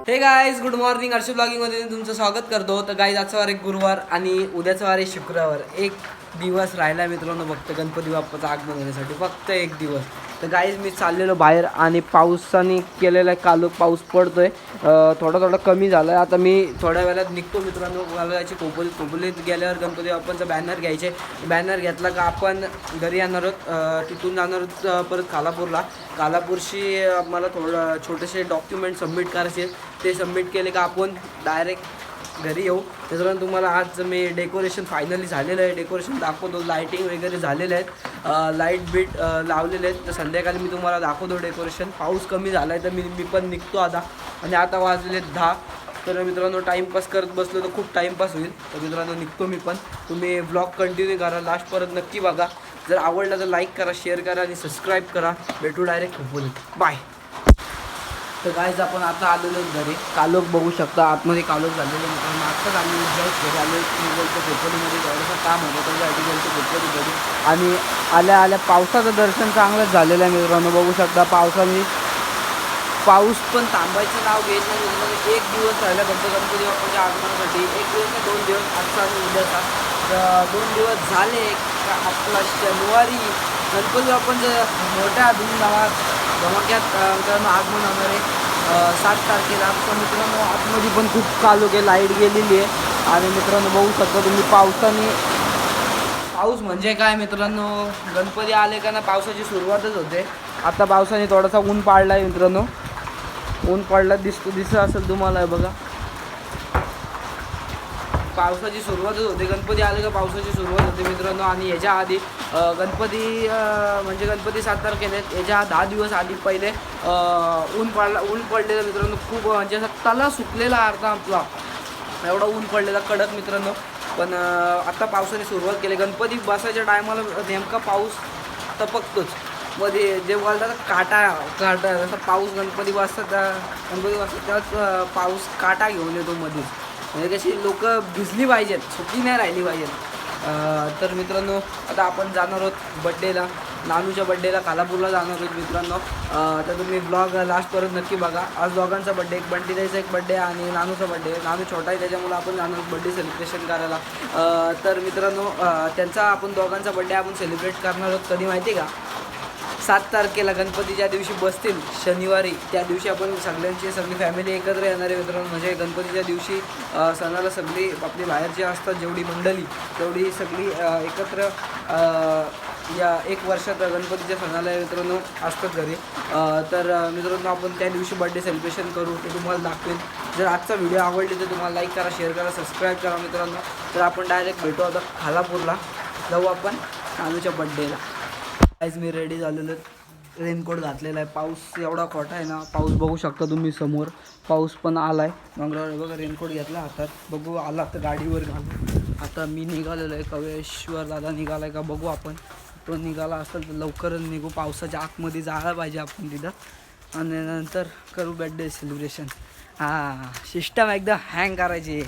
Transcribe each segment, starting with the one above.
हे guys good morning. Harsh ब्लॉगिंगमध्ये तुमचं स्वागत करतो. तर गाईज आजचा वार एक गुरुवार आणि उद्याचा वार आहे शुक्रवार. एक दिवस राहिला मित्रांनो फक्त गणपती बाप्पाचं आगमन होण्यासाठी, फक्त एक दिवस. तर गाईज मी चाललेलो बाहेर आणि पावसाने केलेला कालो पाऊस पडतोय, थोडा थोडा कमी झाला आहे. आता मी थोड्या वेळात निघतो मित्रांनो. मला जायची खोपोलीत गेल्यावर गणपती बाप्पांचा बॅनर घ्यायचे. बॅनर घेतला का आपण घरी येणार आहोत. तिथून जाणार आहोत परत कालापूरशी. मला थोडं छोटेसे डॉक्युमेंट सबमिट करायचे. ते सबमिट केले का आपण डायरेक्ट घरी येऊ. त्याच्यानंतर तुम्हाला आज मी डेकोरेशन फायनली झालेलं आहे, डेकोरेशन दाखवतो. लाईटिंग वगैरे झालेले आहेत, लाईट बीट लावलेले आहेत. तर संध्याकाळी मी तुम्हाला दाखवतो डेकोरेशन. पाऊस कमी झाला आहे तर मी पण निघतो आता. आणि आता वाजलेले 10. तर मित्रांनो टाईमपास करत बसलो तर खूप टाईमपास होईल. तर मित्रांनो निघतो मी पण. तुम्ही व्लॉग कंटिन्यू करा, लास्टपर्यंत नक्की बघा. जर आवडला तर लाईक करा, शेअर करा आणि सबस्क्राईब करा. भेटू डायरेक्ट खोपोलीत. बाय. तर गाईज आपण आता आलेलो घरी. कालोख बघू शकता, आतमध्ये कालोख झालेलं मित्रांनो. आत्ताच आम्ही घरी आलो. बोलतो खोपोलीमध्ये थोडंसं काम होतं त्याच्यासाठी गेलो खोपोलीमध्ये. आणि आल्या आल्या पावसाचं दर्शन चांगलंच झालेलं आहे मित्रांनो. बघू शकता पावसाने पाऊस पण थांबायचं नाव घेत नाही मित्रांनो. एक दिवस राहिला फक्त गणपती बाप्पाच्या आगमनासाठी. एक दिवस नाही, 2 दिवस, आजचा आणि उद्याचा. तर 2 दिवस झाले. आपला शनिवारी गणपती बाप्पांचं मोठ्या धमाक्यात मित्रांनो आगमन होणार आहे 7 तारखेला. पण मित्रांनो आतमध्ये पण खूप कालोख आहे, लाईट गेलेली आहे. आणि मित्रांनो बघू शकता तुम्ही पाऊस म्हणजे काय मित्रांनो, गणपती आले का ना पावसाची सुरुवातच होते. आता पावसाने थोडासा ऊन पाडला आहे मित्रांनो. ऊन पडला दिसत असेल तुम्हाला. बघा पावसाची सुरुवातच होते. गणपती आले का पावसाची सुरुवात होते मित्रांनो. आणि याच्या आधी गणपती म्हणजे गणपती 7 तारखेला आहेत. याच्या 10 दिवस आधी पहिले ऊन पडलेलं मित्रांनो. खूप म्हणजे असा तला सुकलेला अर्धा आपला, एवढा ऊन पडलेला कडक मित्रांनो. पण आता पावसाने सुरुवात केली. गणपती बसायच्या टायमाला नेमका पाऊस टपकतोच. मध्ये जे बोलतात काटा जसा पाऊस गणपती बसतात त्याच पाऊस काटा घेऊन येतो मध्येच. म्हणजे कशी लोक भिजली पाहिजेत, सुकी नाही राहिली पाहिजेत. तर मित्रांनो आता आपण जाणार आहोत बड्डेला, नानूच्या बड्डेला. कालापूरला जाणार आहोत मित्रांनो. तर तुम्ही ब्लॉग लास्टपर्यंत नक्की बघा. आज दोघांचा बड्डे, एक बंटीदाईचा एक बड्डे आणि नानूचा बड्डे. नानू छोटा आहे त्याच्यामुळे आपण जाणार आहोत बड्डे सेलिब्रेशन करायला. तर मित्रांनो त्यांचा आपण दोघांचा बड्डे आपण सेलिब्रेट करणार आहोत. कधी माहिती आहे का? 7 तारखेला गणपती ज्या दिवशी बसतील शनिवारी, त्या दिवशी आपण सगळी फॅमिली एकत्र येणार आहे मित्रांनो. म्हणजे गणपतीच्या दिवशी सणाला सगळी आपली बाहेरची असतात जेवढी मंडळी तेवढी सगळी एकत्र या 1 वर्षात गणपतीच्या सणाला मित्रांनो असतात घरी. तर मित्रांनो आपण त्या दिवशी बड्डे सेलिब्रेशन करू, ते तुम्हाला दाखवेल. जर आजचा व्हिडिओ आवडली तर तुम्हाला लाईक करा, शेअर करा, सबस्क्राईब करा मित्रांनो. तर आपण डायरेक्ट भेटू आता कालापूरला. जाऊ आपण नानूच्या बड्डेला. आज मी रेडी झालेलो, रेनकोट घातलेला आहे. पाऊस एवढा खोटा आहे ना, पाऊस बघू शकता तुम्ही समोर. पाऊस पण आला आहे. मंगळवार बघा रेनकोट घेतला हातात. बघू आला तर गाडीवर घालू. आता मी निघालेलो आहे. कवेश्वर दादा निघाला आहे का बघू आपण. तो निघाला असेल तर लवकरच निघू. पावसाच्या आतमध्ये जायला पाहिजे आपण तिथं. आणि नंतर करू बड्डे सेलिब्रेशन. सिस्टम एकदम हँग करायची.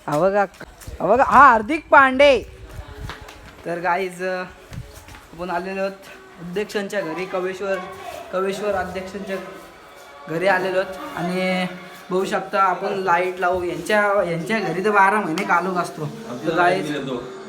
हा बघा हा हार्दिक पांडे. तर गाईज आपण आलेलो आहोत अध्यक्षांच्या घरी, कवेश्वर अध्यक्षांच्या घरी आलेलो आहोत. आणि बघू शकता आपण लाईट लावू. यांच्या घरी तर 12 महिने कालोख असतो. तर गाईज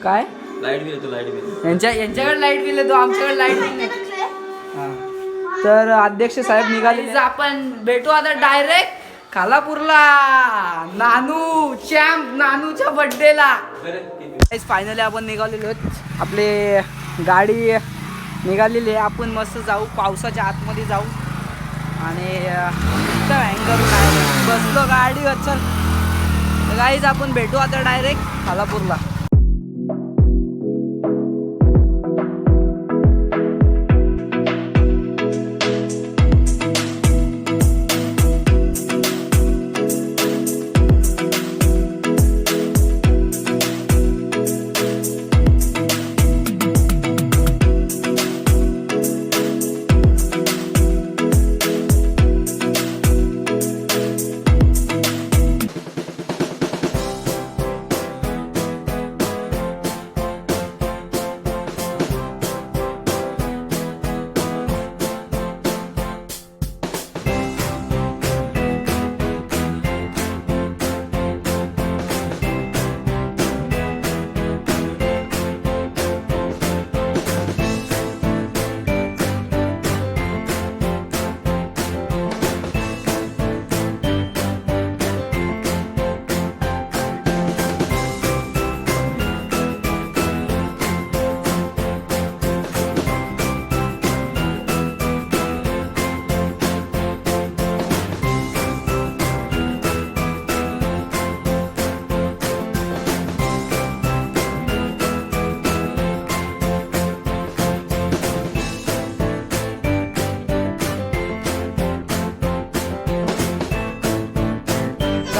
काय लाईट बिल येतो, यांच्याकडे लाईट बिल येतो, आमच्याकडे लाईट बिल नाही. हां तर अध्यक्ष साहेब निघाले. आपण भेटू आता डायरेक्ट कालापूरला नानूच्या बड्डेला. फायनली आपण निघालेलो आहोत. आपले गाडी निघालेली आहे. आपण मस्त जाऊ, पावसाच्या आतमध्ये जाऊ. आणि हँग करून बसलो गाडीवर. चल गाईज आपण भेटू आता डायरेक्ट कालापूरला.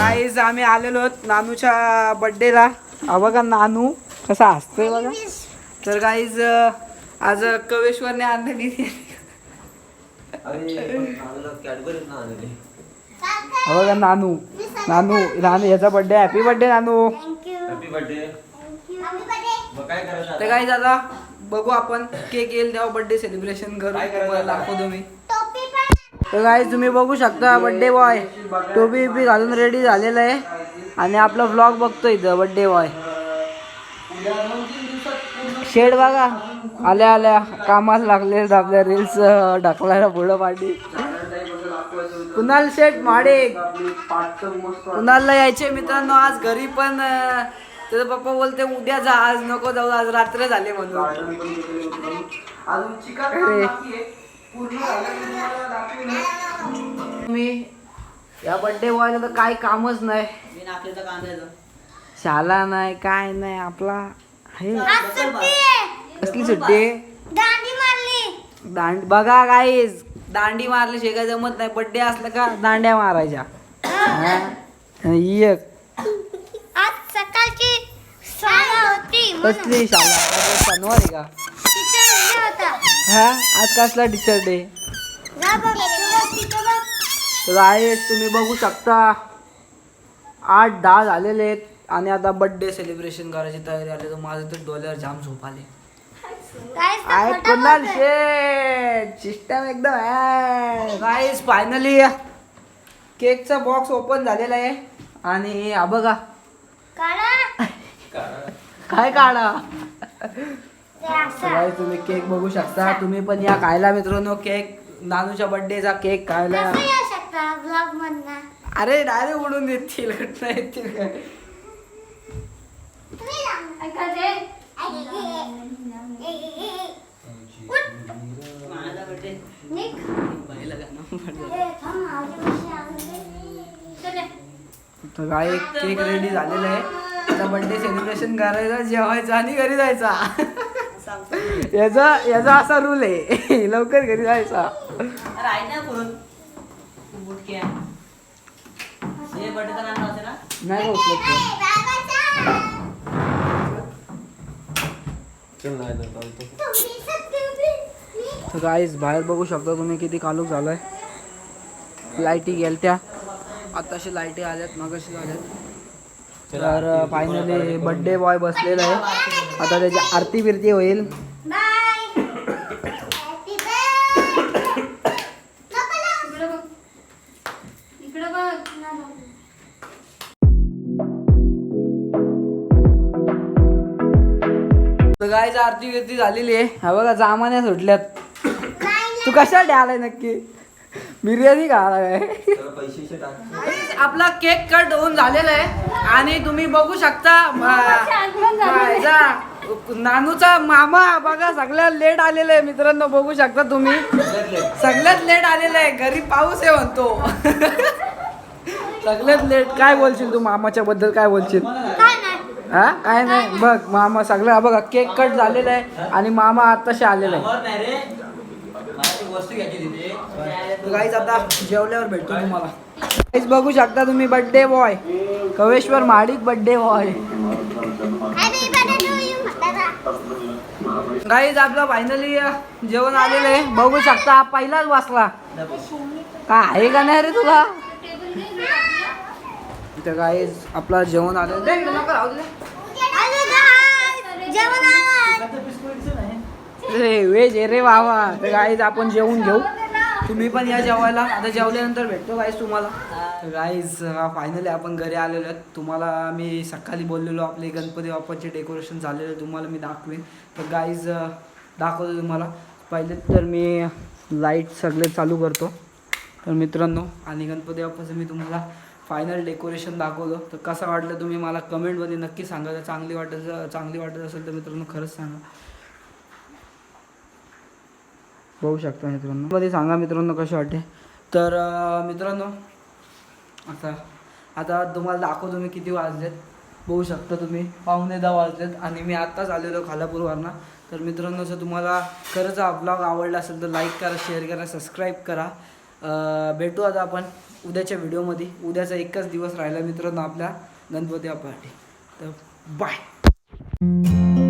गाईज आम्ही आलेलो आहोत नानूच्या बर्थडेला. बघा नानू कसा हसतोय बघा. तर गाईज आज कवेश्वरने आणलेली बघा नानू नानू नानू याचा बर्थडे. हॅपी बर्थडे नानू. तर गाईज आता बघू आपण केक येईल तेव्हा बर्थडे सेलिब्रेशन करू. तुम्हाला दाखवतो मी. तर गाईज तुम्ही बघू शकता बर्थडे बॉय टोपी बिपी घालून रेडी झालेला आहे आणि आपला व्लॉग बघतोय इथं बर्थडे बॉय. शेड बघा आल्या आल्या कामाला लागले आपल्या रील्स ढकलायला पुढं पाठी. कुणाल शेठ माडे कुणालला यायचे मित्रांनो आज घरी पण त्याचा पप्पा बोलते उद्या जा आज नको जाऊ आज रात्र झाले म्हणून. मी या बर्थडे बॉयला तर काही कामच नाही. शाला नाही काय नाही आपला आहे. कसली सुट्टी दांडी बघा गाईज दांडी मारली शेका जमत नाही. बर्थडे असलं का दांड्या मारायच्या. एक कसली शाळा शनिवार आहे का? हा आज कसला टीचर डे. तर आहे तुम्ही बघू शकता 8-10 झालेले आहेत आणि आता बर्थडे सेलिब्रेशन करायची तयारी आली. तर माझं तर डोल्यावर जाम झोप आले. कुणाल शेट सिस्टम एकदम गाईस. फायनली केकचा बॉक्स ओपन झालेला आहे आणि हा बघा काय काढा. तुम्ही केक बघू शकता. तुम्ही पण या खायला मित्रांनो केक नानूच्या बर्थडेचा केक खायला. अरे डायरेक्ट उडून येतील येतील काय. तर काय केक रेडी झालेला आहे. आता बर्थडे सेलिब्रेशन करायचं जेवायचं आणि घरी जायचा. याचा असा रूल आहे लवकर घरी जायचा. नाही तर गाईस बाहेर बघू शकता तुम्ही किती कालूक झालाय. लाईटी गेलत्या आताशी लाईटी आल्यात मगाशी आल्यात. तर फायनली बर्थडे बॉय बसलेला आहे. आता त्याची आरती बिरती होईल. गायची आरती बिरती झालेली आहे. हा बघा जामान्या सुटल्यात. तू कशासाठी आलाय नक्की? बिर्याणी का आलाय? आपला केक कट होऊन झालेला आहे आणि तुम्ही बघू शकता नानूचा मामा बघा सगळ्यात लेट आलेला आहे मित्रांनो. बघू शकता तुम्ही सगळ्यात लेट आलेला आहे. घरी पाऊस आहे म्हणतो. सगळ्यात लेट. काय बोलशील तू मामाच्या बद्दल काय बोलशील? हा काय नाही बघ मामा सगळं बघा केक कट झालेला आहे आणि मामा आताशी आलेला आहे. गाईज आता जेवल्यावर भेटतो तुम्हाला. गाईज बघू शकता तुम्ही birthday boy Kaveshwar Mahadik birthday boy. Guys आपला फायनली जेवण आलेलं आहे. बघू शकता हा पहिलाच वाचला. काय आहे का नाही रे तुला? तर गाईज आपला जेवण आलेलं वेज रे बाबा. तर गाईज आपण जेवून घेऊ. तुम्ही पण या जेवायला. आता जेवल्यानंतर भेटतो गाईज तुम्हाला. गाईज फायनली आपण घरी आलेलो आहेत. तुम्हाला मी सकाळी बोललेलो आपले गणपती बाप्पाचे डेकोरेशन झालेलं तुम्हाला मी दाखवेन. तर गाईज दाखवतो तुम्हाला. पहिले तर मी लाईट सगळे चालू करतो तर मित्रांनो आणि गणपती बाप्पाचं मी तुम्हाला फायनल डेकोरेशन दाखवलं. तर कसं वाटलं तुम्ही मला कमेंटमध्ये नक्की सांगा. जर चांगली वाटत असेल तर मित्रांनो खरंच सांगा. बघू शकता मित्रांनो मध्ये सांगा मित्रांनो कसे वाटते. तर मित्रांनो आता तुम्हाला दाखवतो मी किती वाजलेत. बघू शकता तुम्ही 9:15 वाजलेत आणि मी आत्ताच आलेलो खालापूरवरनं. तर मित्रांनो जर तुम्हाला खरंच हा ब्लॉग आवडला असेल तर लाईक करा, शेअर करा, सबस्क्राईब करा. भेटू आता आपण उद्याच्या व्हिडिओमध्ये. उद्याचा एकच दिवस राहिला मित्रांनो आपल्या गणपती बाप्पासाठी. तर बाय.